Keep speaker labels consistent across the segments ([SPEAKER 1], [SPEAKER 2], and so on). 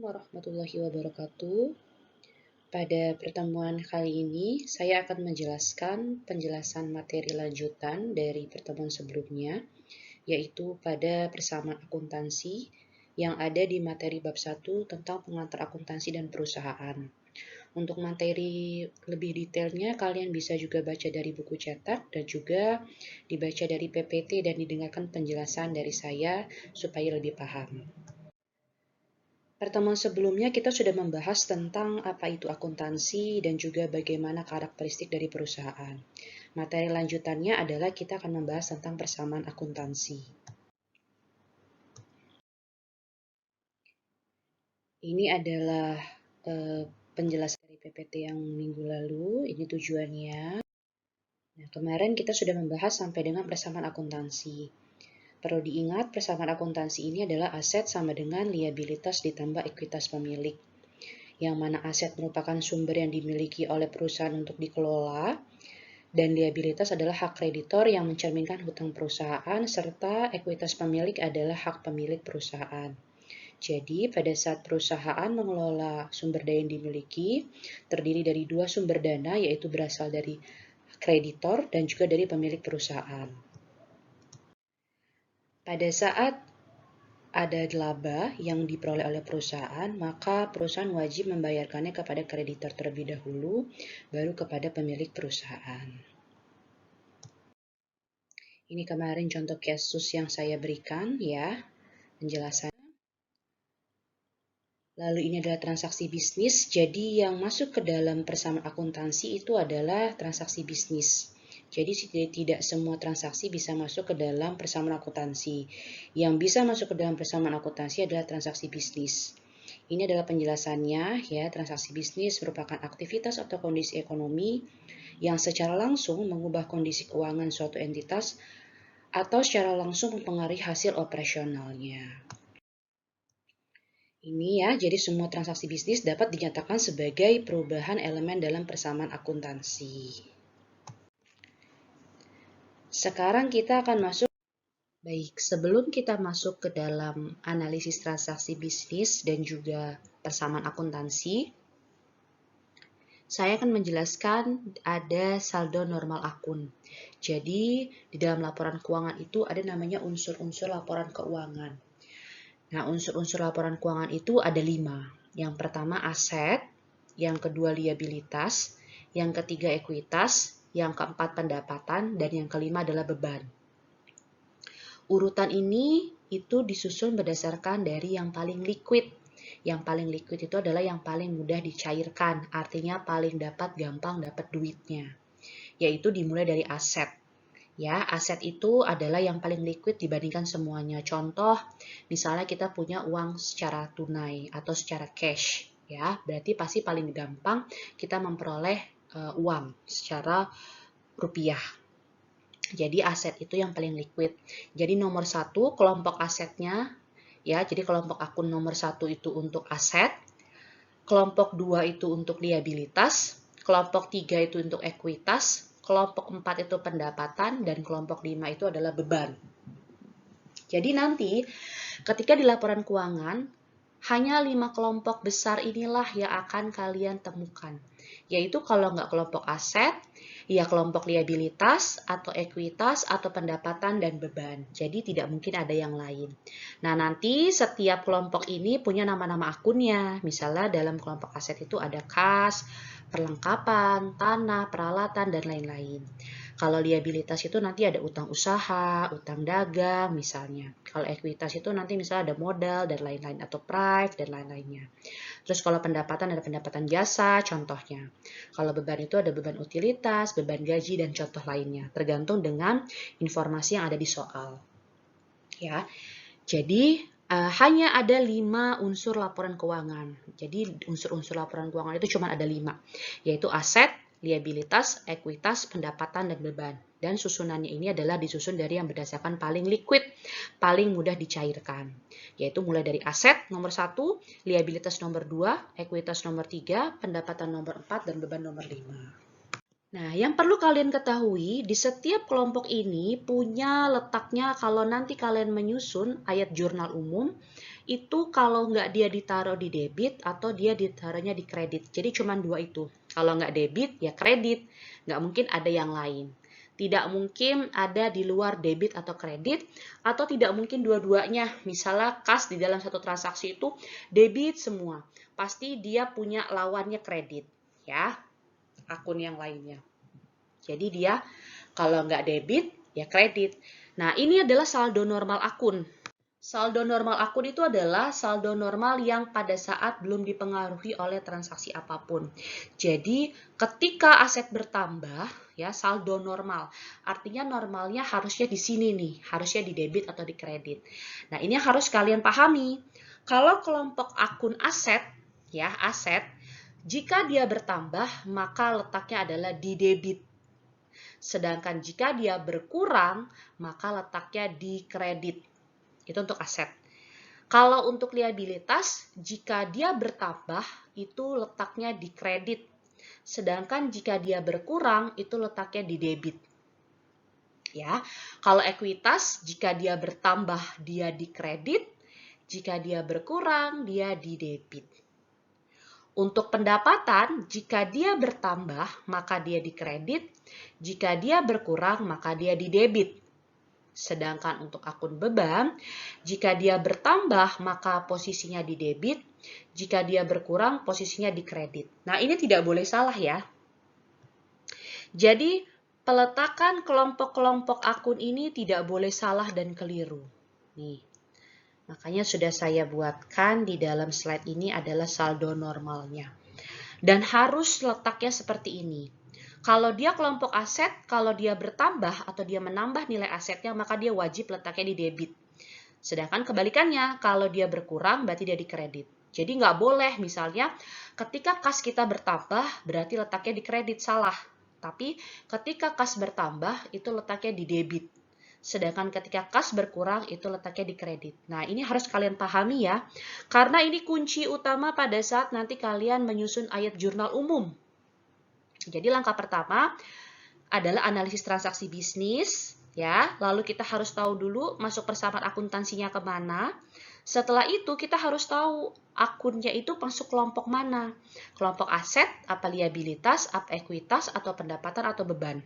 [SPEAKER 1] Assalamualaikum warahmatullahi wabarakatuh. Pada pertemuan kali ini, saya akan menjelaskan penjelasan materi lanjutan dari pertemuan sebelumnya, yaitu pada persamaan akuntansi yang ada di materi bab 1 tentang pengantar akuntansi dan perusahaan. Untuk materi lebih detailnya, kalian bisa juga baca dari buku cetak dan juga dibaca dari PPT dan didengarkan penjelasan dari saya supaya lebih paham. Pertemuan sebelumnya kita sudah membahas tentang apa itu akuntansi dan juga bagaimana karakteristik dari perusahaan. Materi lanjutannya adalah kita akan membahas tentang persamaan akuntansi. Ini adalah penjelasan dari PPT yang minggu lalu, ini tujuannya. Nah, kemarin kita sudah membahas sampai dengan persamaan akuntansi. Perlu diingat, persamaan akuntansi ini adalah aset sama dengan liabilitas ditambah ekuitas pemilik, yang mana aset merupakan sumber yang dimiliki oleh perusahaan untuk dikelola, dan liabilitas adalah hak kreditor yang mencerminkan hutang perusahaan, serta ekuitas pemilik adalah hak pemilik perusahaan. Jadi, pada saat perusahaan mengelola sumber daya yang dimiliki, terdiri dari dua sumber dana, yaitu berasal dari kreditor dan juga dari pemilik perusahaan. Pada saat ada laba yang diperoleh oleh perusahaan, maka perusahaan wajib membayarkannya kepada kreditor terlebih dahulu, baru kepada pemilik perusahaan. Ini kemarin contoh kasus yang saya berikan ya, penjelasan. Lalu ini adalah transaksi bisnis, jadi yang masuk ke dalam persamaan akuntansi itu adalah transaksi bisnis. Jadi tidak semua transaksi bisa masuk ke dalam persamaan akuntansi. Yang bisa masuk ke dalam persamaan akuntansi adalah transaksi bisnis. Ini adalah penjelasannya ya, transaksi bisnis merupakan aktivitas atau kondisi ekonomi yang secara langsung mengubah kondisi keuangan suatu entitas atau secara langsung mempengaruhi hasil operasionalnya. Ini ya, jadi semua transaksi bisnis dapat dinyatakan sebagai perubahan elemen dalam persamaan akuntansi. Sekarang kita akan masuk. Baik, sebelum kita masuk ke dalam analisis transaksi bisnis dan juga persamaan akuntansi, saya akan menjelaskan ada saldo normal akun. Jadi, di dalam laporan keuangan itu ada namanya unsur-unsur laporan keuangan. Nah, unsur-unsur laporan keuangan itu ada 5. Yang pertama aset, yang kedua liabilitas, yang ketiga ekuitas, yang keempat pendapatan, dan yang kelima adalah beban. Urutan ini itu disusun berdasarkan dari yang paling liquid. Yang paling liquid itu adalah yang paling mudah dicairkan, artinya paling gampang dapat duitnya. Yaitu dimulai dari aset. Ya, aset itu adalah yang paling liquid dibandingkan semuanya. Contoh, misalnya kita punya uang secara tunai atau secara cash, ya, berarti pasti paling gampang kita memperoleh uang secara rupiah. Jadi aset itu yang paling liquid. Jadi nomor 1 kelompok asetnya, ya, jadi kelompok akun nomor 1 itu untuk aset, kelompok 2 itu untuk liabilitas, kelompok 3 itu untuk ekuitas, kelompok 4 itu pendapatan, dan kelompok 5 itu adalah beban. Jadi nanti ketika di laporan keuangan, hanya 5 kelompok besar inilah yang akan kalian temukan. Yaitu kalau nggak kelompok aset, ya kelompok liabilitas, atau ekuitas, atau pendapatan, dan beban. Jadi tidak mungkin ada yang lain. Nah, nanti setiap kelompok ini punya nama-nama akunnya. Misalnya dalam kelompok aset itu ada kas, perlengkapan, tanah, peralatan, dan lain-lain. Kalau liabilitas itu nanti ada utang usaha, utang dagang misalnya. Kalau ekuitas itu nanti misalnya ada modal dan lain-lain, atau prive dan lain-lainnya. Terus kalau pendapatan ada pendapatan jasa contohnya. Kalau beban itu ada beban utilitas, beban gaji, dan contoh lainnya. Tergantung dengan informasi yang ada di soal. Ya, jadi hanya ada 5 unsur laporan keuangan. Jadi unsur-unsur laporan keuangan itu cuma ada 5, yaitu aset, liabilitas, ekuitas, pendapatan, dan beban. Dan susunannya ini adalah disusun dari yang berdasarkan paling liquid, paling mudah dicairkan. Yaitu mulai dari aset nomor 1, liabilitas nomor 2, ekuitas nomor 3, pendapatan nomor 4, dan beban nomor 5. Nah, yang perlu kalian ketahui, di setiap kelompok ini punya letaknya kalau nanti kalian menyusun ayat jurnal umum, itu kalau nggak dia ditaruh di debit atau dia ditaruhnya di kredit. Jadi cuma dua itu. Kalau nggak debit, ya kredit. Nggak mungkin ada yang lain. Tidak mungkin ada di luar debit atau kredit, atau tidak mungkin dua-duanya. Misalnya kas di dalam satu transaksi itu debit semua. Pasti dia punya lawannya kredit. Ya, akun yang lainnya. Jadi dia kalau nggak debit, ya kredit. Nah, ini adalah saldo normal akun. Saldo normal akun itu adalah saldo normal yang pada saat belum dipengaruhi oleh transaksi apapun. Jadi, ketika aset bertambah, ya saldo normal. Artinya normalnya harusnya di sini nih, harusnya di debit atau di kredit. Nah, ini harus kalian pahami. Kalau kelompok akun aset, ya aset, jika dia bertambah, maka letaknya adalah di debit. Sedangkan jika dia berkurang, maka letaknya di kredit. Itu untuk aset. Kalau untuk liabilitas, jika dia bertambah, itu letaknya di kredit. Sedangkan jika dia berkurang, itu letaknya di debit. Ya, kalau ekuitas, jika dia bertambah, dia di kredit. Jika dia berkurang, dia di debit. Untuk pendapatan, jika dia bertambah, maka dia di kredit. Jika dia berkurang, maka dia di debit. Sedangkan untuk akun beban, jika dia bertambah, maka posisinya di debit. Jika dia berkurang, posisinya di kredit. Nah, ini tidak boleh salah ya. Jadi, peletakan kelompok-kelompok akun ini tidak boleh salah dan keliru. Nih, makanya sudah saya buatkan di dalam slide ini adalah saldo normalnya. Dan harus letaknya seperti ini. Kalau dia kelompok aset, kalau dia bertambah atau dia menambah nilai asetnya, maka dia wajib letaknya di debit. Sedangkan kebalikannya, kalau dia berkurang, berarti dia di kredit. Jadi nggak boleh misalnya ketika kas kita bertambah, berarti letaknya di kredit, salah. Tapi ketika kas bertambah, itu letaknya di debit. Sedangkan ketika kas berkurang, itu letaknya di kredit. Nah, ini harus kalian pahami ya. Karena ini kunci utama pada saat nanti kalian menyusun ayat jurnal umum. Jadi langkah pertama adalah analisis transaksi bisnis. Ya, lalu kita harus tahu dulu masuk persamaan akuntansinya kemana. Setelah itu kita harus tahu akunnya itu masuk kelompok mana. Kelompok aset, apa liabilitas, apa ekuitas, atau pendapatan atau beban.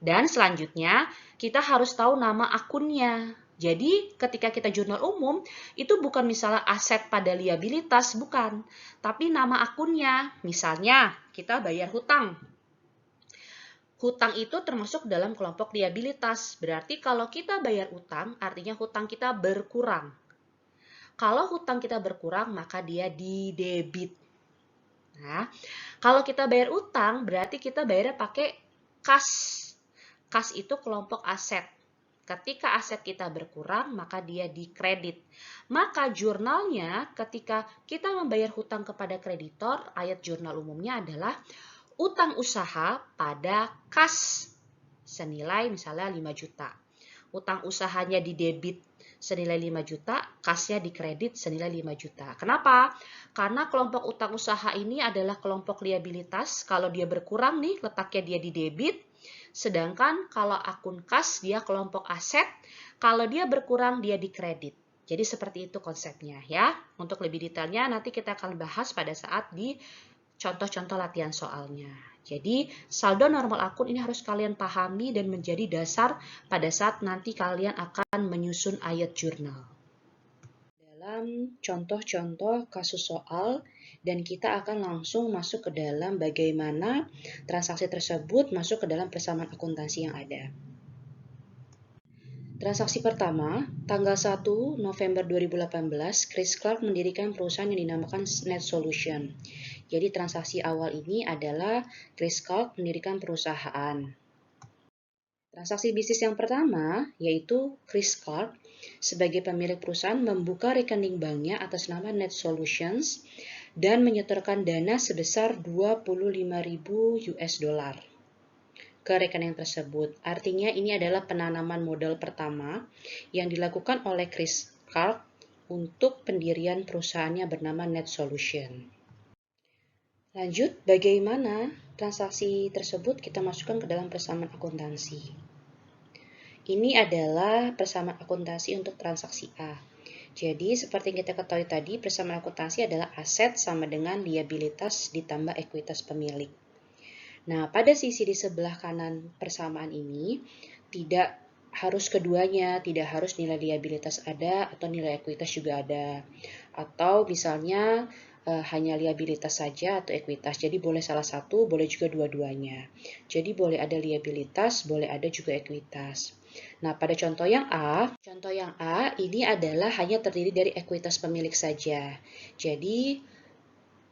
[SPEAKER 1] Dan selanjutnya, kita harus tahu nama akunnya. Jadi, ketika kita jurnal umum, itu bukan misalnya aset pada liabilitas, bukan. Tapi nama akunnya. Misalnya, kita bayar hutang. Hutang itu termasuk dalam kelompok liabilitas. Berarti kalau kita bayar hutang, artinya hutang kita berkurang. Kalau hutang kita berkurang, maka dia di debit. Nah, kalau kita bayar hutang, berarti kita bayarnya pakai kas. Kas itu kelompok aset. Ketika aset kita berkurang, maka dia di kredit. Maka jurnalnya ketika kita membayar hutang kepada kreditor, ayat jurnal umumnya adalah utang usaha pada kas senilai misalnya 5 juta. Utang usahanya di debit senilai 5 juta, kasnya di kredit senilai 5 juta. Kenapa? Karena kelompok utang usaha ini adalah kelompok liabilitas. Kalau dia berkurang nih, letaknya dia di debit. Sedangkan kalau akun kas dia kelompok aset, kalau dia berkurang dia di kredit. Jadi seperti itu konsepnya ya. Untuk lebih detailnya nanti kita akan bahas pada saat di contoh-contoh latihan soalnya. Jadi saldo normal akun ini harus kalian pahami dan menjadi dasar pada saat nanti kalian akan menyusun ayat jurnal. Dalam contoh-contoh kasus soal, dan kita akan langsung masuk ke dalam bagaimana transaksi tersebut masuk ke dalam persamaan akuntansi yang ada. Transaksi pertama, tanggal 1 November 2018, Chris Clark mendirikan perusahaan yang dinamakan Net Solution. Jadi transaksi awal ini adalah Chris Clark mendirikan perusahaan. Transaksi bisnis yang pertama, yaitu Chris Clark sebagai pemilik perusahaan membuka rekening banknya atas nama Net Solutions dan menyetorkan dana sebesar 25.000 US dollar ke rekening tersebut. Artinya ini adalah penanaman modal pertama yang dilakukan oleh Chris Clark untuk pendirian perusahaannya bernama Net Solution. Lanjut, bagaimana transaksi tersebut kita masukkan ke dalam persamaan akuntansi. Ini adalah persamaan akuntansi untuk transaksi A. Jadi, seperti yang kita ketahui tadi, persamaan akuntansi adalah aset sama dengan liabilitas ditambah ekuitas pemilik. Nah, pada sisi di sebelah kanan persamaan ini, tidak harus keduanya, tidak harus nilai liabilitas ada atau nilai ekuitas juga ada. Atau misalnya hanya liabilitas saja atau ekuitas. Jadi boleh salah satu, boleh juga dua-duanya. Jadi boleh ada liabilitas, boleh ada juga ekuitas. Nah, pada contoh yang A ini adalah hanya terdiri dari ekuitas pemilik saja. Jadi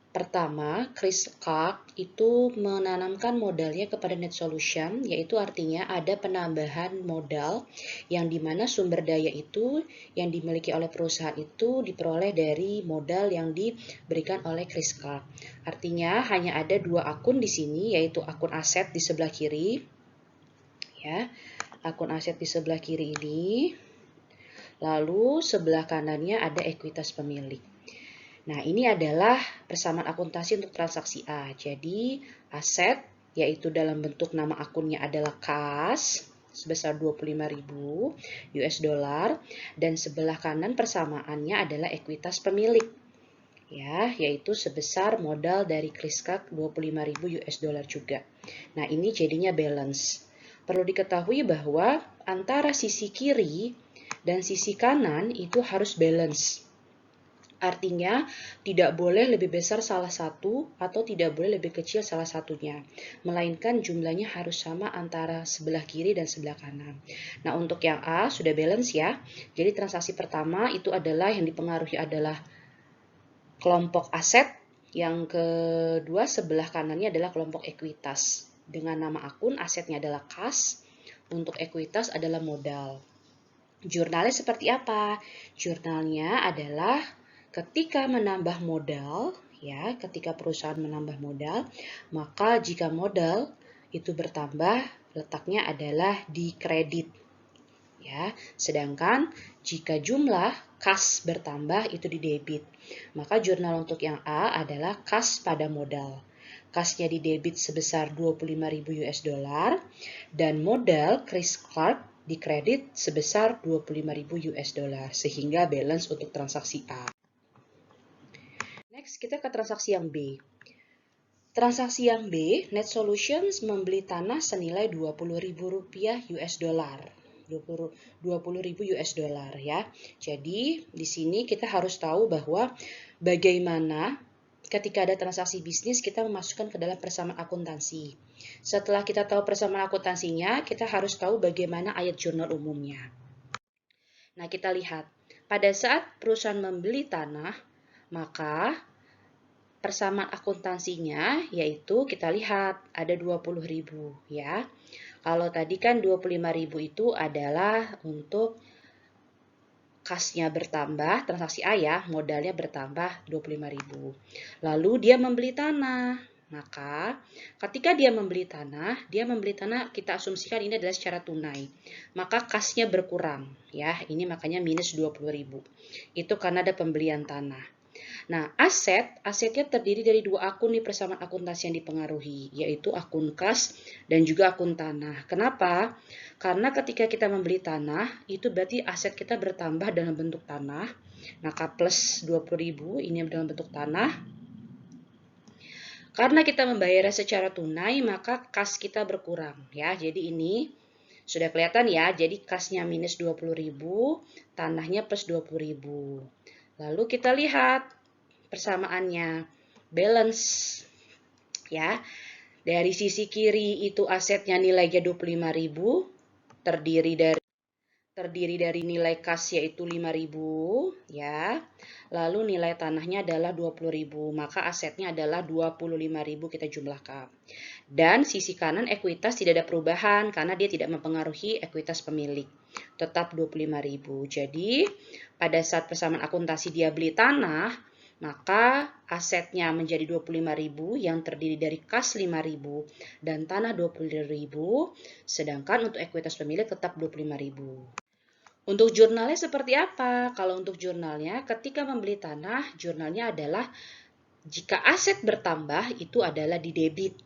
[SPEAKER 1] pertama, Chris Clark itu menanamkan modalnya kepada net solution, yaitu artinya ada penambahan modal yang dimana sumber daya itu yang dimiliki oleh perusahaan itu diperoleh dari modal yang diberikan oleh Chris Clark. Artinya hanya ada dua akun di sini, yaitu akun aset di sebelah kiri, ya, akun aset di sebelah kiri ini, lalu sebelah kanannya ada ekuitas pemilik. Nah, ini adalah persamaan akuntansi untuk transaksi A. Jadi, aset, yaitu dalam bentuk nama akunnya adalah kas, sebesar 25.000 US dollar, dan sebelah kanan persamaannya adalah ekuitas pemilik, ya, yaitu sebesar modal dari Chris Clark 25.000 US dollar juga. Nah, ini jadinya balance. Perlu diketahui bahwa antara sisi kiri dan sisi kanan itu harus balance. Artinya, tidak boleh lebih besar salah satu atau tidak boleh lebih kecil salah satunya. Melainkan jumlahnya harus sama antara sebelah kiri dan sebelah kanan. Nah, untuk yang A sudah balance ya. Jadi transaksi pertama itu adalah yang dipengaruhi adalah kelompok aset. Yang kedua sebelah kanannya adalah kelompok ekuitas. Dengan nama akun, asetnya adalah kas. Untuk ekuitas adalah modal. Jurnalnya seperti apa? Jurnalnya adalah ketika menambah modal, ya, ketika perusahaan menambah modal, maka jika modal itu bertambah, letaknya adalah di kredit. Ya, sedangkan jika jumlah kas bertambah itu di debit. Maka jurnal untuk yang A adalah kas pada modal. Kasnya di debit sebesar 25.000 US dollar dan modal Chris Clark di kredit sebesar 25.000 US dollar sehingga balance untuk transaksi A. Next, kita ke transaksi yang B. Transaksi yang B, Net Solutions membeli tanah senilai 20.000 rupiah US dollar. 20.000 US dollar ya. Jadi, di sini kita harus tahu bahwa bagaimana ketika ada transaksi bisnis kita memasukkan ke dalam persamaan akuntansi. Setelah kita tahu persamaan akuntansinya, kita harus tahu bagaimana ayat jurnal umumnya. Nah, kita lihat. Pada saat perusahaan membeli tanah, maka persamaan akuntansinya yaitu kita lihat ada 20.000 ya. Kalau tadi kan 25.000 itu adalah untuk kasnya bertambah, transaksi A ya, modalnya bertambah 25.000. Lalu dia membeli tanah. Maka ketika dia membeli tanah kita asumsikan ini adalah secara tunai. Maka kasnya berkurang ya. Ini makanya minus 20.000. Itu karena ada pembelian tanah. Nah, asetnya terdiri dari dua akun di persamaan akuntansi yang dipengaruhi, yaitu akun kas dan juga akun tanah. Kenapa? Karena ketika kita membeli tanah, itu berarti aset kita bertambah dalam bentuk tanah. Maka plus 20.000 ini dalam bentuk tanah. Karena kita membayarnya secara tunai, maka kas kita berkurang. Ya, jadi ini sudah kelihatan ya, jadi kasnya minus 20.000, tanahnya plus 20.000. Lalu kita lihat persamaannya, balance ya. Dari sisi kiri itu asetnya nilainya 25.000, terdiri dari nilai kas yaitu 5.000 ya. Lalu nilai tanahnya adalah 20.000, maka asetnya adalah 25.000 kita jumlahkan. Dan sisi kanan ekuitas tidak ada perubahan karena dia tidak mempengaruhi ekuitas pemilik. Tetap 25.000. Jadi, pada saat persamaan akuntansi dia beli tanah, maka asetnya menjadi 25.000 yang terdiri dari kas 5.000 dan tanah 20.000, sedangkan untuk ekuitas pemilik tetap 25.000. Untuk jurnalnya seperti apa? Kalau untuk jurnalnya, ketika membeli tanah, jurnalnya adalah Jika aset bertambah itu adalah di debit.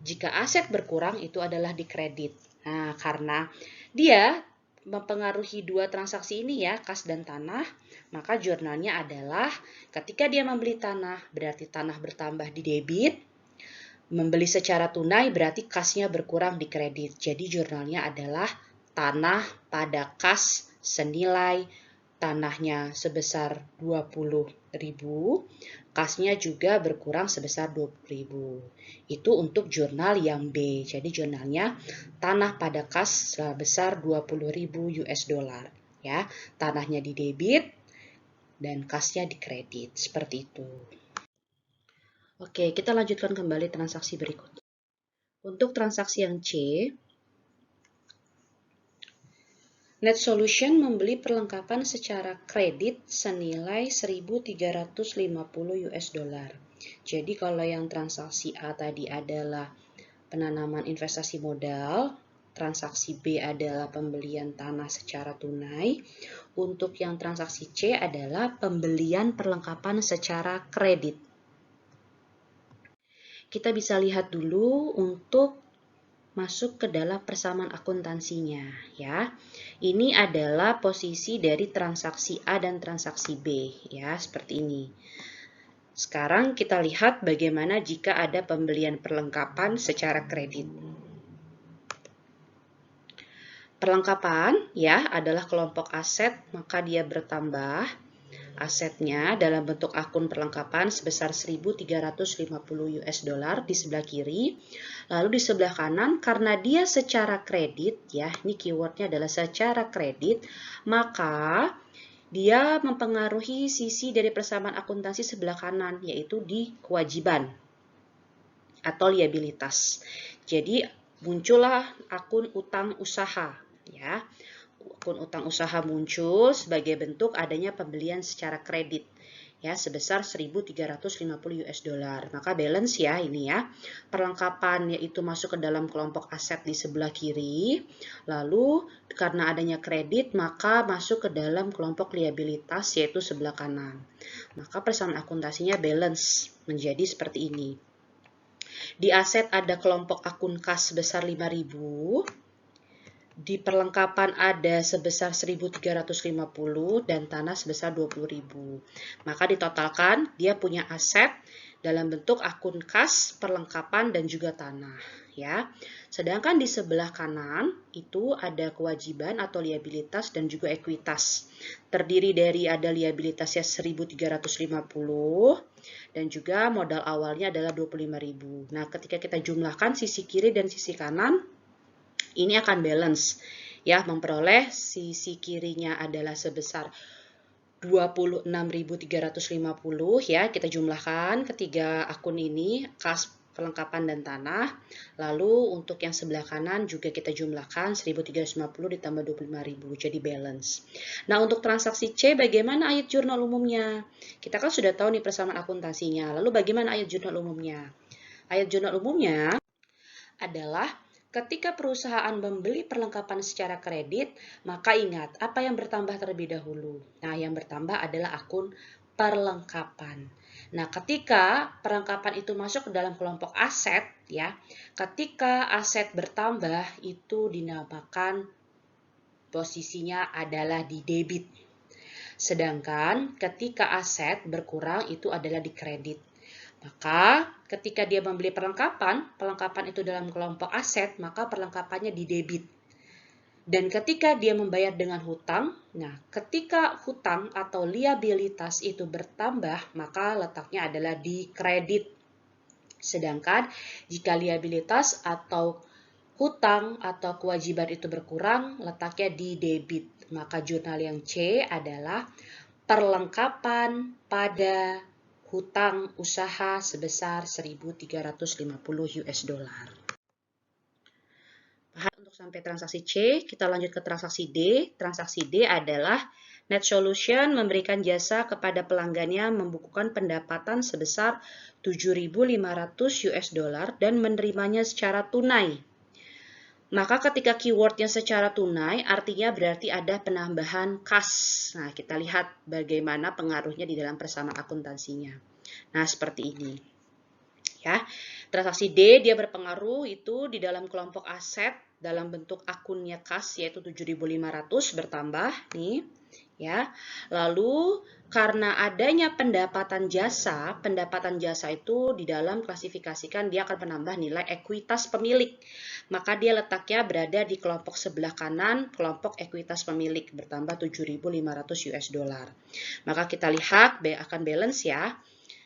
[SPEAKER 1] Jika aset berkurang itu adalah di kredit. Nah, karena dia mempengaruhi dua transaksi ini ya, kas dan tanah, maka jurnalnya adalah ketika dia membeli tanah berarti tanah bertambah di debit, membeli secara tunai berarti kasnya berkurang di kredit. Jadi jurnalnya adalah tanah pada kas senilai tanahnya sebesar 20.000, kasnya juga berkurang sebesar 20.000. Itu untuk jurnal yang B. Jadi jurnalnya tanah pada kas sebesar 20.000 US dollar. Ya, tanahnya di debit dan kasnya di kredit. Seperti itu. Oke, kita lanjutkan kembali transaksi berikutnya. Untuk transaksi yang C, Net Solution membeli perlengkapan secara kredit senilai 1.350 US dollar. Jadi kalau yang transaksi A tadi adalah penanaman investasi modal, transaksi B adalah pembelian tanah secara tunai, untuk yang transaksi C adalah pembelian perlengkapan secara kredit. Kita bisa lihat dulu untuk masuk ke dalam persamaan akuntansinya ya. Ini adalah posisi dari transaksi A dan transaksi B ya, seperti ini. Sekarang kita lihat bagaimana jika ada pembelian perlengkapan secara kredit. Perlengkapan ya adalah kelompok aset, maka dia bertambah. Asetnya dalam bentuk akun perlengkapan sebesar 1.350 US dollar di sebelah kiri. Lalu di sebelah kanan, karena dia secara kredit, ya, ini keywordnya adalah secara kredit, maka dia mempengaruhi sisi dari persamaan akuntansi sebelah kanan, yaitu di kewajiban atau liabilitas. Jadi muncullah akun utang usaha, ya. Akun utang usaha muncul sebagai bentuk adanya pembelian secara kredit ya sebesar 1.350 US dollar. Maka balance ya ini ya. Perlengkapan yaitu masuk ke dalam kelompok aset di sebelah kiri. Lalu karena adanya kredit maka masuk ke dalam kelompok liabilitas yaitu sebelah kanan. Maka persamaan akuntansinya balance menjadi seperti ini. Di aset ada kelompok akun kas sebesar 5.000. Di perlengkapan ada sebesar 1.350 dan tanah sebesar 20.000. Maka ditotalkan dia punya aset dalam bentuk akun kas, perlengkapan dan juga tanah ya. Sedangkan di sebelah kanan itu ada kewajiban atau liabilitas dan juga ekuitas. Terdiri dari ada liabilitasnya 1.350 dan juga modal awalnya adalah 25.000. Nah, ketika kita jumlahkan sisi kiri dan sisi kanan ini akan balance ya, memperoleh sisi kirinya adalah sebesar 26.350 ya. Kita jumlahkan ketiga akun ini, kas, perlengkapan dan tanah. Lalu untuk yang sebelah kanan juga kita jumlahkan 1.350 ditambah 25.000 jadi balance. Nah, untuk transaksi C bagaimana ayat jurnal umumnya? Kita kan sudah tahu nih persamaan akuntansinya. Lalu bagaimana ayat jurnal umumnya? Ayat jurnal umumnya adalah ketika perusahaan membeli perlengkapan secara kredit, maka ingat apa yang bertambah terlebih dahulu. Nah, yang bertambah adalah akun perlengkapan. Nah, ketika perlengkapan itu masuk ke dalam kelompok aset, ya, ketika aset bertambah itu dinamakan posisinya adalah di debit. Sedangkan ketika aset berkurang itu adalah di kredit. Maka ketika dia membeli perlengkapan itu dalam kelompok aset, maka perlengkapannya di debit. Dan ketika dia membayar dengan hutang, nah ketika hutang atau liabilitas itu bertambah, maka letaknya adalah di kredit. Sedangkan jika liabilitas atau hutang atau kewajiban itu berkurang, letaknya di debit. Maka jurnal yang C adalah perlengkapan pada hutang usaha sebesar 1.350 US dollar. Untuk sampai transaksi C, kita lanjut ke transaksi D. Transaksi D adalah Net Solution memberikan jasa kepada pelanggannya membukukan pendapatan sebesar 7.500 US dollar dan menerimanya secara tunai. Maka ketika keywordnya secara tunai, artinya berarti ada penambahan kas. Nah, kita lihat bagaimana pengaruhnya di dalam persamaan akuntansinya. Nah, seperti ini. Ya, transaksi D dia berpengaruh itu di dalam kelompok aset dalam bentuk akunnya kas yaitu 7.500 bertambah nih ya. Lalu karena adanya pendapatan jasa itu di dalam klasifikasikan dia akan menambah nilai ekuitas pemilik. Maka dia letaknya berada di kelompok sebelah kanan, kelompok ekuitas pemilik bertambah 7.500 US dollar. Maka kita lihat akan balance ya.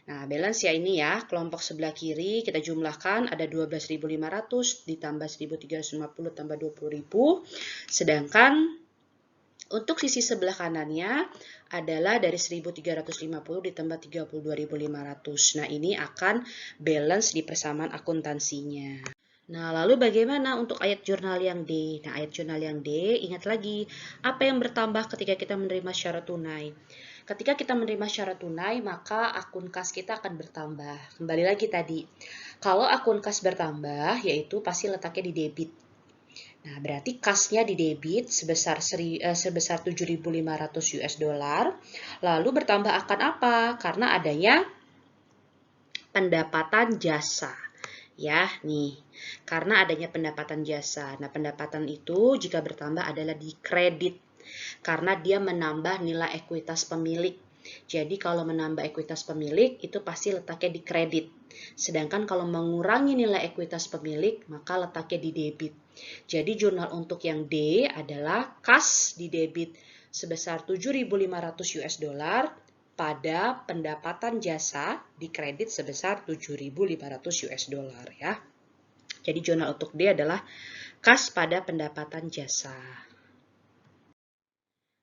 [SPEAKER 1] Nah, balance ya ini ya, kelompok sebelah kiri kita jumlahkan ada 12.500 ditambah 1.350 tambah 20.000. Sedangkan untuk sisi sebelah kanannya adalah dari 1.350 ditambah 32.500. Nah, ini akan balance di persamaan akuntansinya. Nah, lalu bagaimana untuk ayat jurnal yang D? Nah, ayat jurnal yang D, ingat lagi, apa yang bertambah ketika kita menerima secara tunai? Ketika kita menerima secara tunai, maka akun kas kita akan bertambah. Kembali lagi tadi, kalau akun kas bertambah, yaitu pasti letaknya di debit. Nah, berarti kasnya di debit sebesar 7.500 US dollar. Lalu bertambah akan apa? Karena adanya pendapatan jasa. Ya, nih. Karena adanya pendapatan jasa. Nah, pendapatan itu jika bertambah adalah di kredit. Karena dia menambah nilai ekuitas pemilik. Jadi kalau menambah ekuitas pemilik itu pasti letaknya di kredit. Sedangkan kalau mengurangi nilai ekuitas pemilik maka letaknya di debit. Jadi jurnal untuk yang D adalah kas di debit sebesar 7.500 US dollar pada pendapatan jasa di kredit sebesar 7.500 US dollar ya. Jadi jurnal untuk D adalah kas pada pendapatan jasa.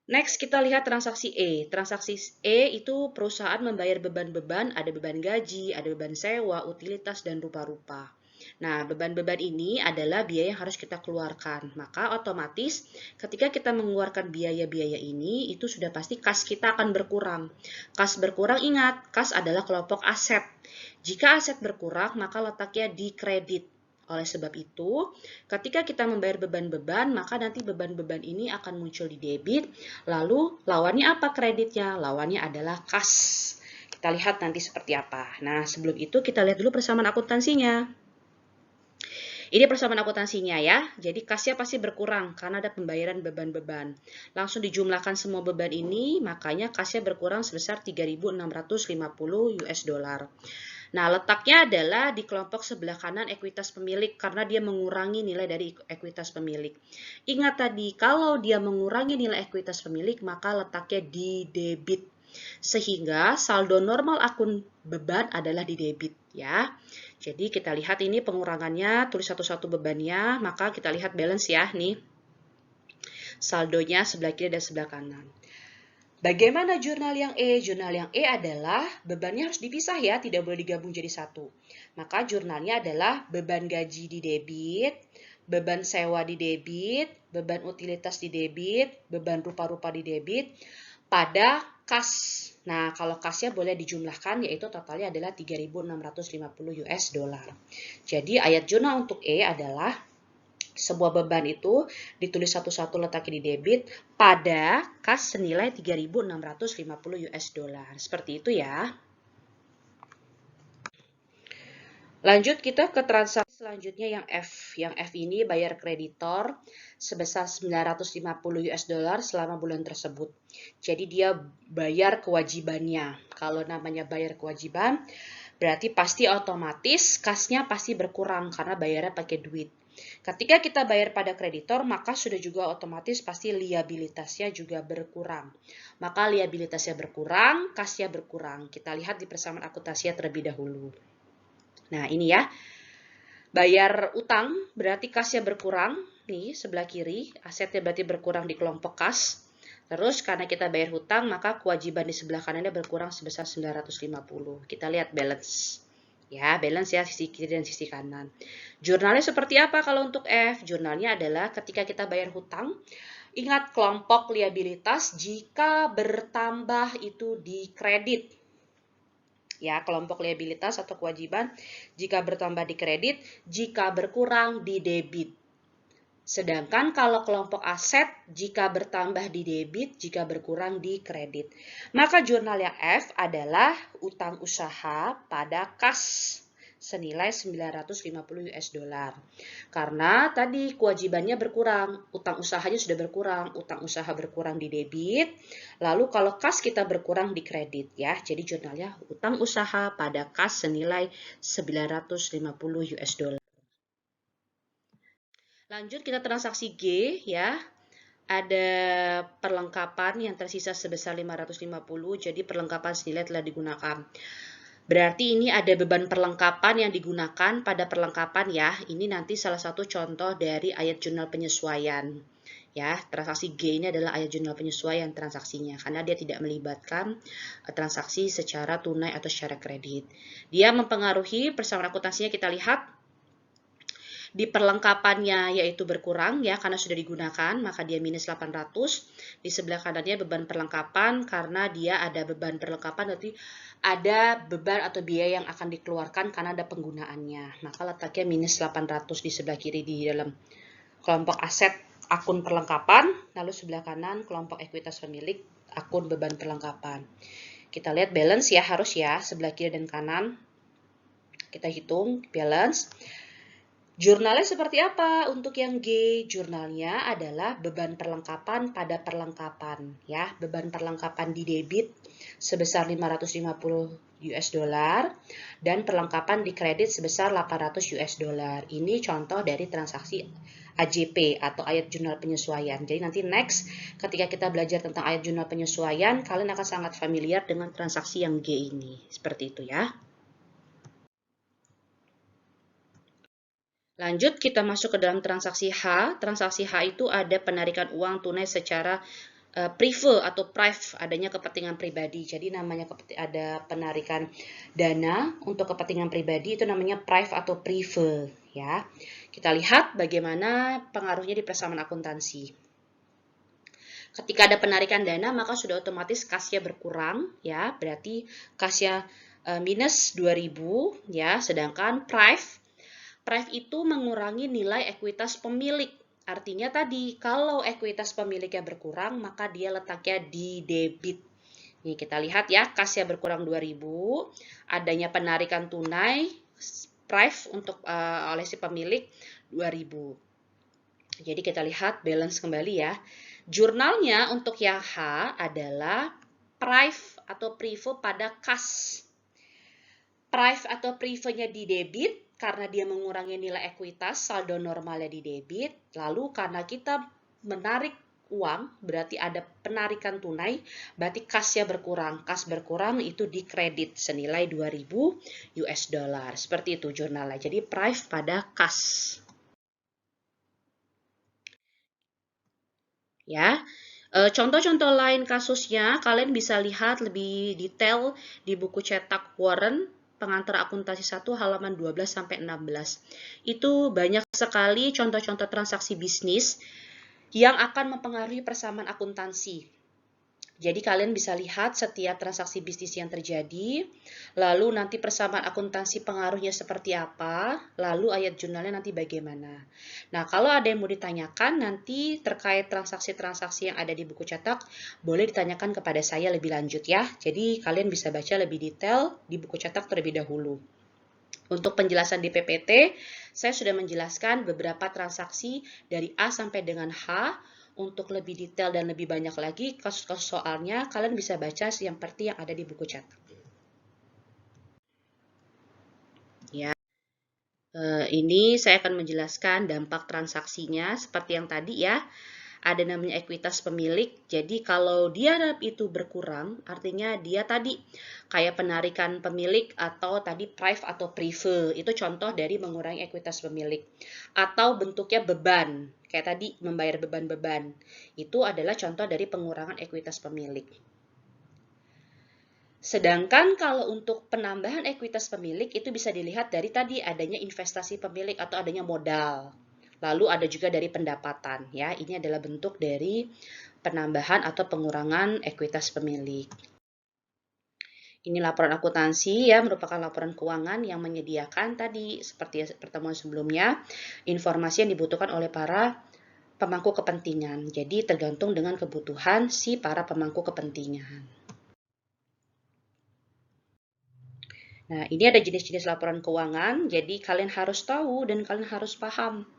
[SPEAKER 1] Next, kita lihat transaksi E. Transaksi E itu perusahaan membayar beban-beban, ada beban gaji, ada beban sewa, utilitas, dan rupa-rupa. Nah, beban-beban ini adalah biaya yang harus kita keluarkan. Maka otomatis ketika kita mengeluarkan biaya-biaya ini, itu sudah pasti kas kita akan berkurang. Kas berkurang, ingat, kas adalah kelompok aset. Jika aset berkurang, maka letaknya di kredit. Oleh sebab itu, ketika kita membayar beban-beban, maka nanti beban-beban ini akan muncul di debit. Lalu lawannya apa kreditnya? Lawannya adalah kas. Kita lihat nanti seperti apa. Nah, sebelum itu kita lihat dulu persamaan akuntansinya. Ini persamaan akuntansinya ya. Jadi kasnya pasti berkurang karena ada pembayaran beban-beban. Langsung dijumlahkan semua beban ini, makanya kasnya berkurang sebesar 3.650 US dollar. Nah, letaknya adalah di kelompok sebelah kanan ekuitas pemilik karena dia mengurangi nilai dari ekuitas pemilik. Ingat tadi, kalau dia mengurangi nilai ekuitas pemilik, maka letaknya di debit. Sehingga saldo normal akun beban adalah di debit ya. Jadi kita lihat ini pengurangannya, tulis satu-satu bebannya, maka kita lihat balance ya nih. Saldonya sebelah kiri dan sebelah kanan. Bagaimana jurnal yang E? Jurnal yang E adalah bebannya harus dipisah ya, tidak boleh digabung jadi satu. Maka jurnalnya adalah beban gaji di debit, beban sewa di debit, beban utilitas di debit, beban rupa-rupa di debit, pada kas. Nah, kalau kasnya boleh dijumlahkan, yaitu totalnya adalah 3.650 US dollar. Jadi ayat jurnal untuk E adalah sebuah beban itu ditulis satu-satu letaknya di debit pada kas senilai 3.650 US dollar. Seperti itu ya. Lanjut kita ke transaksi selanjutnya yang F. Yang F ini bayar kreditor sebesar 950 US dollar selama bulan tersebut. Jadi dia bayar kewajibannya. Kalau namanya bayar kewajiban, berarti pasti otomatis kasnya pasti berkurang karena bayarnya pakai duit. Ketika kita bayar pada kreditor, maka sudah juga otomatis pasti liabilitasnya juga berkurang. Maka liabilitasnya berkurang, kasnya berkurang. Kita lihat di persamaan akuntansinya terlebih dahulu. Nah, ini ya. Bayar utang berarti kasnya berkurang. Nih, sebelah kiri. Asetnya berarti berkurang di kelompok kas. Terus karena kita bayar hutang, maka kewajiban di sebelah kanannya berkurang sebesar 950. Kita lihat balance. Ya, balance ya sisi kiri dan sisi kanan. Jurnalnya seperti apa kalau untuk F? Jurnalnya adalah ketika kita bayar hutang, ingat kelompok liabilitas jika bertambah itu di kredit. Ya, kelompok liabilitas atau kewajiban jika bertambah di kredit, jika berkurang di debit. Sedangkan kalau kelompok aset, jika bertambah di debit, jika berkurang di kredit. Maka jurnal yang F adalah utang usaha pada kas senilai 950 US dollar. Karena tadi kewajibannya berkurang, utang usahanya sudah berkurang, utang usaha berkurang di debit, lalu kalau kas kita berkurang di kredit ya. Jadi jurnalnya utang usaha pada kas senilai 950 US dollar. Lanjut kita transaksi G ya. Ada perlengkapan yang tersisa sebesar 550, jadi perlengkapan senilai telah digunakan. Berarti ini ada beban perlengkapan yang digunakan pada perlengkapan ya. Ini nanti salah satu contoh dari ayat jurnal penyesuaian. Ya, transaksi G ini adalah ayat jurnal penyesuaian transaksinya karena dia tidak melibatkan transaksi secara tunai atau secara kredit. Dia mempengaruhi persamaan akuntansinya, kita lihat di perlengkapannya yaitu berkurang ya karena sudah digunakan, maka dia minus 800. Di sebelah kanannya beban perlengkapan karena dia ada beban perlengkapan, nanti ada beban atau biaya yang akan dikeluarkan karena ada penggunaannya. Maka letaknya minus 800 di sebelah kiri di dalam kelompok aset akun perlengkapan, lalu sebelah kanan kelompok ekuitas pemilik akun beban perlengkapan. Kita lihat balance ya, harus ya sebelah kiri dan kanan. Kita hitung balance. Jurnalnya seperti apa? Untuk yang G, jurnalnya adalah beban perlengkapan pada perlengkapan ya. Beban perlengkapan di debit sebesar 550 US dollar dan perlengkapan di kredit sebesar 800 US dollar. Ini contoh dari transaksi AJP atau ayat jurnal penyesuaian. Jadi nanti next ketika kita belajar tentang ayat jurnal penyesuaian, kalian akan sangat familiar dengan transaksi yang G ini. Seperti itu ya. Lanjut kita masuk ke dalam transaksi H. Transaksi H itu ada penarikan uang tunai secara prive atau prive, adanya kepentingan pribadi. Jadi namanya ada penarikan dana untuk kepentingan pribadi itu namanya prive atau prive ya. Kita lihat bagaimana pengaruhnya di persamaan akuntansi. Ketika ada penarikan dana maka sudah otomatis kasnya berkurang ya, berarti kasnya minus 2000 ya, sedangkan prive itu mengurangi nilai ekuitas pemilik. Artinya tadi, kalau ekuitas pemiliknya berkurang, maka dia letaknya di debit. Nih kita lihat ya, kasnya berkurang 2000, adanya penarikan tunai, prive untuk oleh si pemilik 2000. Jadi kita lihat balance kembali ya. Jurnalnya untuk yang H adalah prive atau prive pada kas. Prive atau prive-nya di debit, karena dia mengurangi nilai ekuitas, saldo normalnya di debit. Lalu karena kita menarik uang, berarti ada penarikan tunai, berarti kasnya berkurang. Kas berkurang itu di kredit senilai 2000 US dollar. Seperti itu jurnalnya. Jadi prive pada kas. Ya. Contoh-contoh lain kasusnya, kalian bisa lihat lebih detail di buku cetak Warren pengantar akuntansi 1 halaman 12-16. Itu banyak sekali contoh-contoh transaksi bisnis yang akan mempengaruhi persamaan akuntansi. Jadi kalian bisa lihat setiap transaksi bisnis yang terjadi, lalu nanti persamaan akuntansi pengaruhnya seperti apa, lalu ayat jurnalnya nanti bagaimana. Nah, kalau ada yang mau ditanyakan nanti terkait transaksi-transaksi yang ada di buku cetak, boleh ditanyakan kepada saya lebih lanjut ya. Jadi kalian bisa baca lebih detail di buku cetak terlebih dahulu. Untuk penjelasan di PPT, saya sudah menjelaskan beberapa transaksi dari A sampai dengan H. Untuk lebih detail dan lebih banyak lagi kasus-kasus soalnya, kalian bisa baca yang seperti yang ada di buku cetak. Ya, ini saya akan menjelaskan dampak transaksinya seperti yang tadi ya. Ada namanya ekuitas pemilik. Jadi kalau dia itu berkurang, artinya dia tadi kayak penarikan pemilik atau tadi prive atau prive. Itu contoh dari mengurangi ekuitas pemilik. Atau bentuknya beban, kayak tadi membayar beban-beban. Itu adalah contoh dari pengurangan ekuitas pemilik. Sedangkan kalau untuk penambahan ekuitas pemilik itu bisa dilihat dari tadi adanya investasi pemilik atau adanya modal. Lalu ada juga dari pendapatan ya. Ini adalah bentuk dari penambahan atau pengurangan ekuitas pemilik. Ini laporan akuntansi ya, merupakan laporan keuangan yang menyediakan tadi seperti pertemuan sebelumnya informasi yang dibutuhkan oleh para pemangku kepentingan. Jadi tergantung dengan kebutuhan si para pemangku kepentingan. Nah, ini ada jenis-jenis laporan keuangan, jadi kalian harus tahu dan kalian harus paham.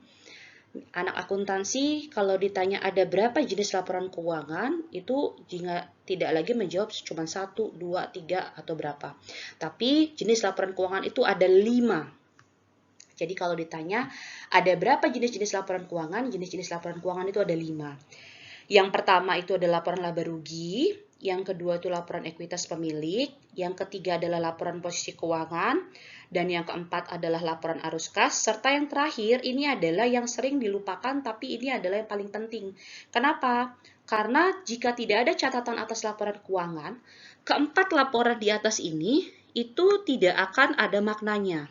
[SPEAKER 1] Anak akuntansi, kalau ditanya ada berapa jenis laporan keuangan, itu jika tidak lagi menjawab cuma 1, 2, 3, atau berapa. Tapi jenis laporan keuangan itu ada 5. Jadi kalau ditanya ada berapa jenis-jenis laporan keuangan, jenis-jenis laporan keuangan itu ada 5. Yang pertama itu adalah laporan laba rugi, yang kedua itu laporan ekuitas pemilik, yang ketiga adalah laporan posisi keuangan, dan yang keempat adalah laporan arus kas, serta yang terakhir ini adalah yang sering dilupakan tapi ini adalah yang paling penting. Kenapa? Karena jika tidak ada catatan atas laporan keuangan, keempat laporan di atas ini itu tidak akan ada maknanya.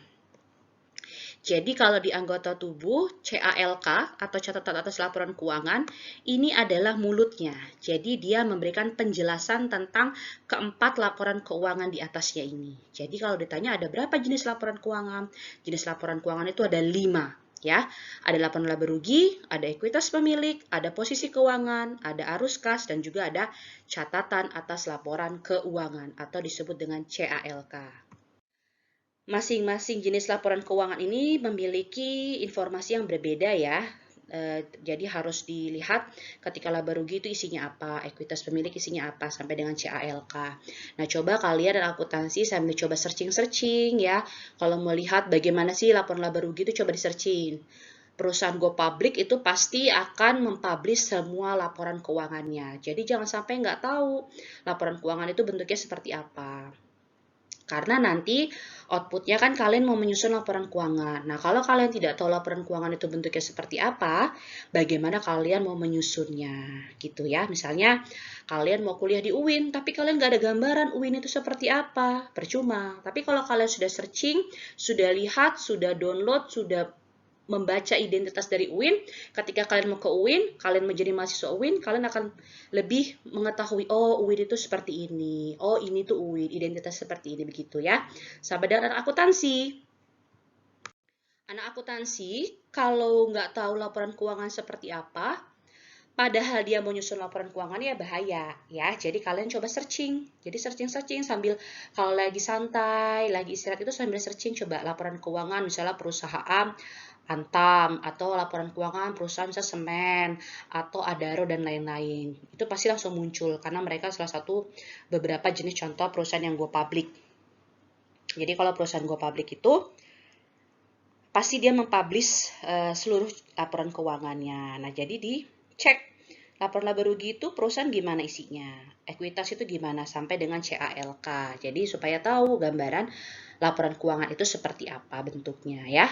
[SPEAKER 1] Jadi kalau di anggota tubuh, CALK atau catatan atas laporan keuangan, ini adalah mulutnya. Jadi dia memberikan penjelasan tentang keempat laporan keuangan di atasnya ini. Jadi kalau ditanya ada berapa jenis laporan keuangan? Jenis laporan keuangan itu ada 5. Ya, ada laporan laba rugi, ada ekuitas pemilik, ada posisi keuangan, ada arus kas, dan juga ada catatan atas laporan keuangan atau disebut dengan CALK. Masing-masing jenis laporan keuangan ini memiliki informasi yang berbeda ya. Jadi harus dilihat ketika laba rugi itu isinya apa, ekuitas pemilik isinya apa, sampai dengan CALK. Nah, coba kalian dan akuntansi sambil coba searching-searching ya. Kalau mau lihat bagaimana sih laporan laba rugi itu coba di-searching. Perusahaan Go Public itu pasti akan mempublish semua laporan keuangannya. Jadi jangan sampai nggak tahu laporan keuangan itu bentuknya seperti apa. Karena nanti outputnya kan kalian mau menyusun laporan keuangan. Nah, kalau kalian tidak tahu laporan keuangan itu bentuknya seperti apa, bagaimana kalian mau menyusunnya gitu ya. Misalnya kalian mau kuliah di UIN, tapi kalian nggak ada gambaran UIN itu seperti apa, percuma. Tapi kalau kalian sudah searching, sudah lihat, sudah download, sudah membaca identitas dari UIN, ketika kalian mau ke UIN, kalian menjadi mahasiswa UIN, kalian akan lebih mengetahui, oh UIN itu seperti ini, oh ini tuh UIN, identitas seperti ini, begitu ya. Sampai dengan anak akuntansi. Anak akuntansi, kalau nggak tahu laporan keuangan seperti apa, padahal dia mau nyusun laporan keuangan ya bahaya ya. Jadi kalian coba searching. Jadi searching sambil kalau lagi santai, lagi istirahat itu sambil searching coba laporan keuangan misalnya perusahaan Antam atau laporan keuangan perusahaan misalnya Semen atau Adaro dan lain-lain. Itu pasti langsung muncul karena mereka salah satu beberapa jenis contoh perusahaan yang go public. Jadi kalau perusahaan go public itu pasti dia mempublish seluruh laporan keuangannya. Nah, jadi dicek laporan laba rugi itu perusahaan gimana isinya, ekuitas itu gimana sampai dengan CALK. Jadi supaya tahu gambaran laporan keuangan itu seperti apa bentuknya ya.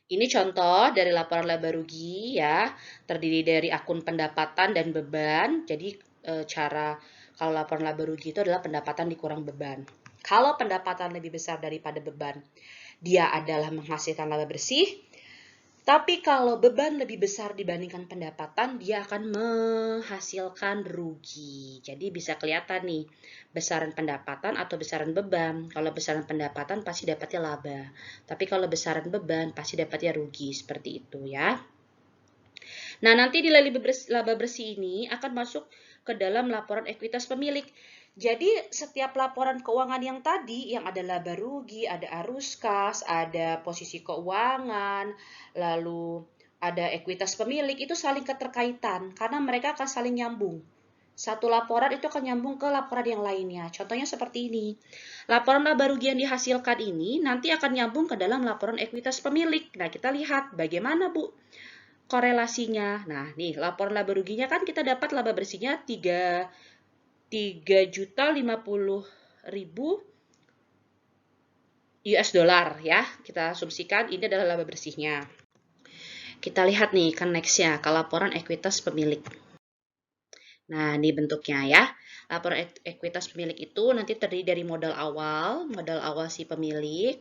[SPEAKER 1] Ini contoh dari laporan laba rugi ya, terdiri dari akun pendapatan dan beban. Jadi cara kalau laporan laba rugi itu adalah pendapatan dikurang beban. Kalau pendapatan lebih besar daripada beban, dia adalah menghasilkan laba bersih. Tapi kalau beban lebih besar dibandingkan pendapatan, dia akan menghasilkan rugi. Jadi bisa kelihatan nih, besaran pendapatan atau besaran beban. Kalau besaran pendapatan pasti dapatnya laba. Tapi kalau besaran beban pasti dapatnya rugi, seperti itu ya. Nah, nanti di laba bersih ini akan masuk ke dalam laporan ekuitas pemilik. Jadi setiap laporan keuangan yang tadi, yang ada laba rugi, ada arus kas, ada posisi keuangan, lalu ada ekuitas pemilik, itu saling keterkaitan karena mereka akan saling nyambung. Satu laporan itu akan nyambung ke laporan yang lainnya. Contohnya seperti ini. Laporan laba rugi yang dihasilkan ini nanti akan nyambung ke dalam laporan ekuitas pemilik. Nah, kita lihat bagaimana, Bu, korelasinya. Nah, nih laporan laba ruginya kan kita dapat laba bersihnya 3.050.000 US dollar ya. Kita asumsikan ini adalah laba bersihnya. Kita lihat nih ke next-nya, ke laporan ekuitas pemilik. Nah, ini bentuknya ya. Laporan ekuitas pemilik itu nanti terdiri dari modal awal si pemilik,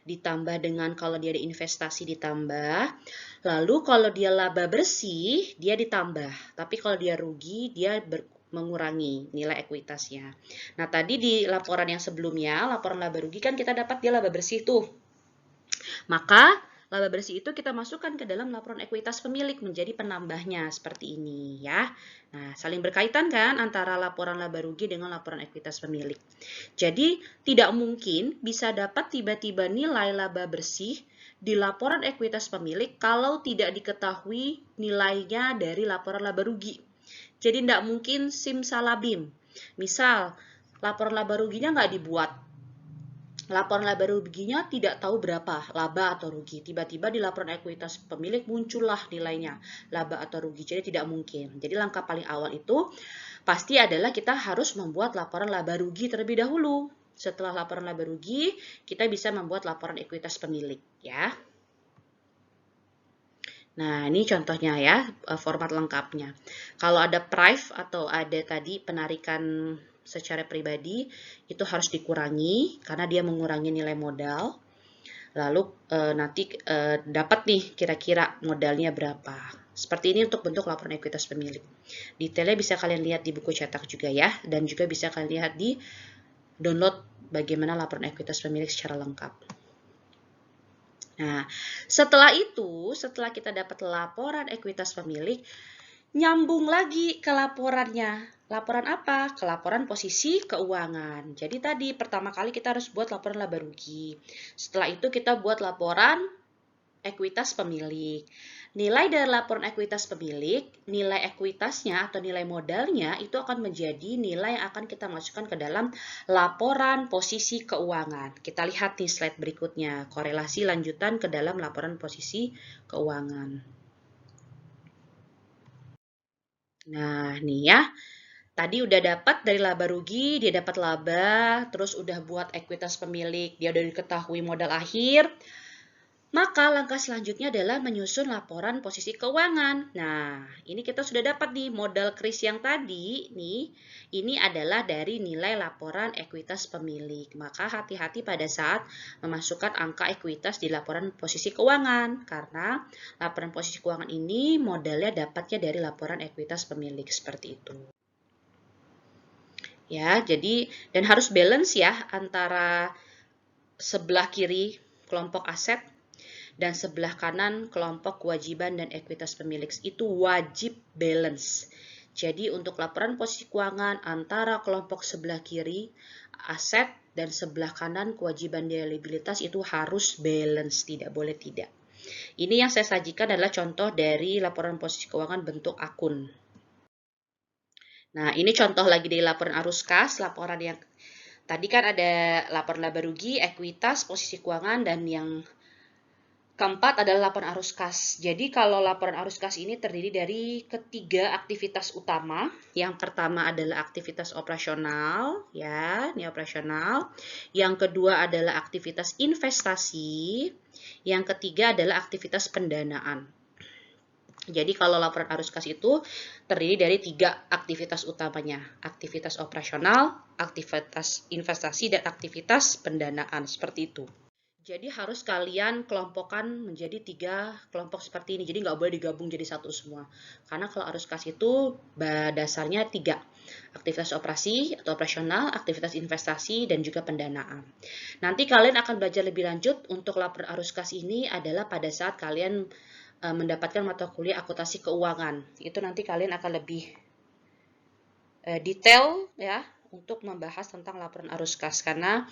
[SPEAKER 1] ditambah dengan kalau dia ada investasi ditambah, lalu kalau dia laba bersih, dia ditambah. Tapi kalau dia rugi, dia mengurangi nilai ekuitasnya. Nah, tadi di laporan yang sebelumnya, laporan laba rugi kan kita dapat dia laba bersih tuh. Maka laba bersih itu kita masukkan ke dalam laporan ekuitas pemilik menjadi penambahnya seperti ini ya. Nah, saling berkaitan kan antara laporan laba rugi dengan laporan ekuitas pemilik. Jadi, tidak mungkin bisa dapat tiba-tiba nilai laba bersih di laporan ekuitas pemilik kalau tidak diketahui nilainya dari laporan laba rugi. Jadi, tidak mungkin simsalabim. Misal, laporan laba ruginya nggak dibuat. Laporan laba ruginya tidak tahu berapa laba atau rugi. Tiba-tiba di laporan ekuitas pemilik muncullah nilainya laba atau rugi. Jadi tidak mungkin. Jadi langkah paling awal itu pasti adalah kita harus membuat laporan laba rugi terlebih dahulu. Setelah laporan laba rugi, kita bisa membuat laporan ekuitas pemilik ya. Nah, ini contohnya ya, format lengkapnya. Kalau ada prive atau ada tadi penarikan secara pribadi, itu harus dikurangi karena dia mengurangi nilai modal. Lalu nanti dapat nih kira-kira modalnya berapa. Seperti ini untuk bentuk laporan ekuitas pemilik. Detailnya bisa kalian lihat di buku cetak juga ya, dan juga bisa kalian lihat di download bagaimana laporan ekuitas pemilik secara lengkap. Nah, setelah itu, setelah kita dapat laporan ekuitas pemilik, nyambung lagi ke laporannya. Laporan apa? Ke laporan posisi keuangan. Jadi tadi pertama kali kita harus buat laporan laba rugi. Setelah itu kita buat laporan ekuitas pemilik. Nilai dari laporan ekuitas pemilik, nilai ekuitasnya atau nilai modalnya itu akan menjadi nilai yang akan kita masukkan ke dalam laporan posisi keuangan. Kita lihat di slide berikutnya, korelasi lanjutan ke dalam laporan posisi keuangan. Nah, nih ya. Tadi udah dapat dari laba rugi, dia dapat laba, terus udah buat ekuitas pemilik, dia udah diketahui modal akhir. Maka langkah selanjutnya adalah menyusun laporan posisi keuangan. Nah, ini kita sudah dapat nih modal kris yang tadi, nih, ini adalah dari nilai laporan ekuitas pemilik. Maka hati-hati pada saat memasukkan angka ekuitas di laporan posisi keuangan, karena laporan posisi keuangan ini modalnya dapatnya dari laporan ekuitas pemilik, seperti itu. Ya, jadi dan harus balance ya antara sebelah kiri kelompok aset dan sebelah kanan kelompok kewajiban dan ekuitas pemilik. Itu wajib balance. Jadi untuk laporan posisi keuangan antara kelompok sebelah kiri aset dan sebelah kanan kewajiban dan liabilitas itu harus balance, tidak boleh tidak. Ini yang saya sajikan adalah contoh dari laporan posisi keuangan bentuk akun. Nah, ini contoh lagi dari laporan arus kas, laporan yang tadi kan ada laporan laba rugi, ekuitas, posisi keuangan, dan yang keempat adalah laporan arus kas. Jadi kalau laporan arus kas ini terdiri dari ketiga aktivitas utama. Yang pertama adalah aktivitas operasional, ya, ini operasional. Yang kedua adalah aktivitas investasi. Yang ketiga adalah aktivitas pendanaan. Jadi kalau laporan arus kas itu terdiri dari tiga aktivitas utamanya, aktivitas operasional, aktivitas investasi, dan aktivitas pendanaan, seperti itu. Jadi harus kalian kelompokkan menjadi tiga kelompok seperti ini, jadi nggak boleh digabung jadi satu semua. Karena kalau arus kas itu dasarnya tiga, aktivitas operasi atau operasional, aktivitas investasi, dan juga pendanaan. Nanti kalian akan belajar lebih lanjut untuk laporan arus kas ini adalah pada saat kalian mendapatkan mata kuliah akuntansi keuangan. Itu nanti kalian akan lebih detail ya untuk membahas tentang laporan arus kas karena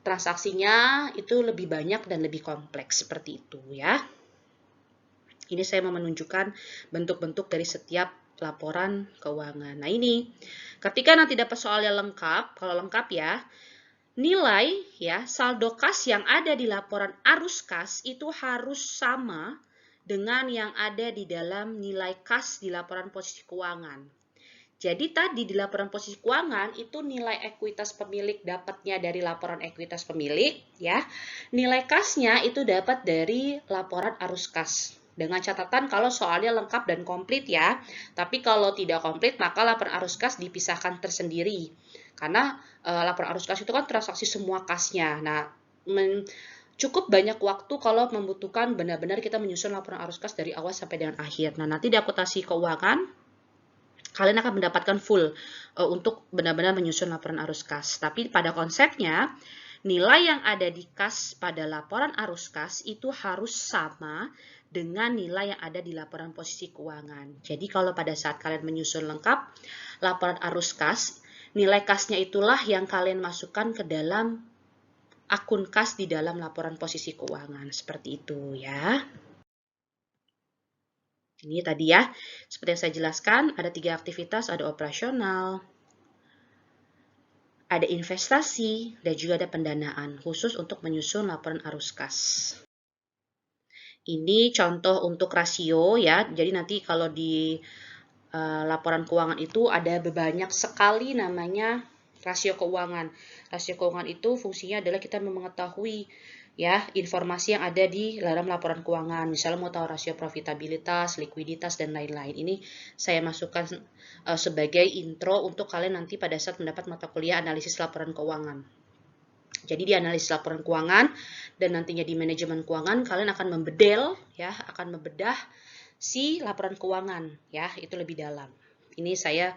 [SPEAKER 1] transaksinya itu lebih banyak dan lebih kompleks seperti itu ya. Ini saya mau menunjukkan bentuk-bentuk dari setiap laporan keuangan. Nah ini, ketika nanti dapat soalnya lengkap, kalau lengkap ya, nilai ya saldo kas yang ada di laporan arus kas itu harus sama dengan yang ada di dalam nilai kas di laporan posisi keuangan. Jadi tadi di laporan posisi keuangan itu nilai ekuitas pemilik dapatnya dari laporan ekuitas pemilik ya. Nilai kasnya itu dapat dari laporan arus kas. Dengan catatan kalau soalnya lengkap dan komplit ya. Tapi kalau tidak komplit maka laporan arus kas dipisahkan tersendiri. Karena laporan arus kas itu kan transaksi semua kasnya. Nah, cukup banyak waktu kalau membutuhkan benar-benar kita menyusun laporan arus kas dari awal sampai dengan akhir. Nah, nanti di akuntansi keuangan, kalian akan mendapatkan full untuk benar-benar menyusun laporan arus kas. Tapi pada konsepnya, nilai yang ada di kas pada laporan arus kas itu harus sama dengan nilai yang ada di laporan posisi keuangan. Jadi kalau pada saat kalian menyusun lengkap laporan arus kas, nilai kasnya itulah yang kalian masukkan ke dalam akun kas di dalam laporan posisi keuangan. Seperti itu ya. Ini tadi ya, seperti yang saya jelaskan, ada 3 aktivitas, ada operasional, ada investasi, dan juga ada pendanaan, khusus untuk menyusun laporan arus kas. Ini contoh untuk rasio ya, jadi nanti kalau di laporan keuangan itu ada banyak sekali namanya rasio keuangan. Rasio keuangan itu fungsinya adalah kita mengetahui ya informasi yang ada di dalam laporan keuangan. Misalnya mau tahu rasio profitabilitas, likuiditas, dan lain-lain. Ini saya masukkan sebagai intro untuk kalian nanti pada saat mendapat mata kuliah analisis laporan keuangan. Jadi di analisis laporan keuangan dan nantinya di manajemen keuangan kalian akan membedah si laporan keuangan ya, itu lebih dalam. Ini saya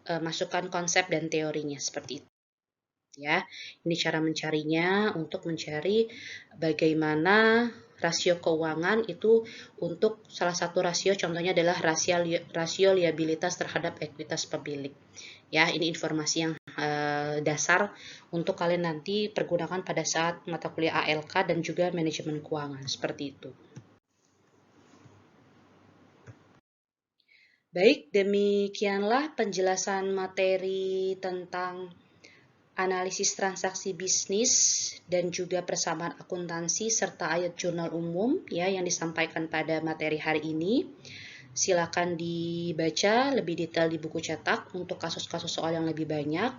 [SPEAKER 1] masukkan konsep dan teorinya seperti itu. Ya, ini cara mencarinya untuk mencari bagaimana rasio keuangan itu untuk salah satu rasio contohnya adalah rasio liabilitas terhadap ekuitas pemilik. Ya, ini informasi yang dasar untuk kalian nanti pergunakan pada saat mata kuliah ALK dan juga manajemen keuangan seperti itu. Baik, demikianlah penjelasan materi tentang analisis transaksi bisnis dan juga persamaan akuntansi serta ayat jurnal umum ya yang disampaikan pada materi hari ini. Silakan dibaca lebih detail di buku cetak untuk kasus-kasus soal yang lebih banyak.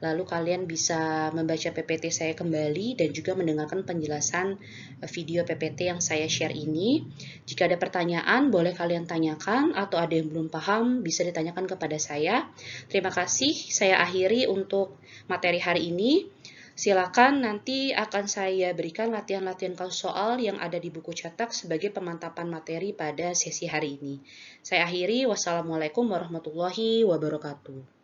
[SPEAKER 1] Lalu kalian bisa membaca PPT saya kembali dan juga mendengarkan penjelasan video PPT yang saya share ini. Jika ada pertanyaan, boleh kalian tanyakan atau ada yang belum paham, bisa ditanyakan kepada saya. Terima kasih, saya akhiri untuk materi hari ini. Silakan nanti akan saya berikan latihan-latihan kasus soal yang ada di buku cetak sebagai pemantapan materi pada sesi hari ini. Saya akhiri, wassalamualaikum warahmatullahi wabarakatuh.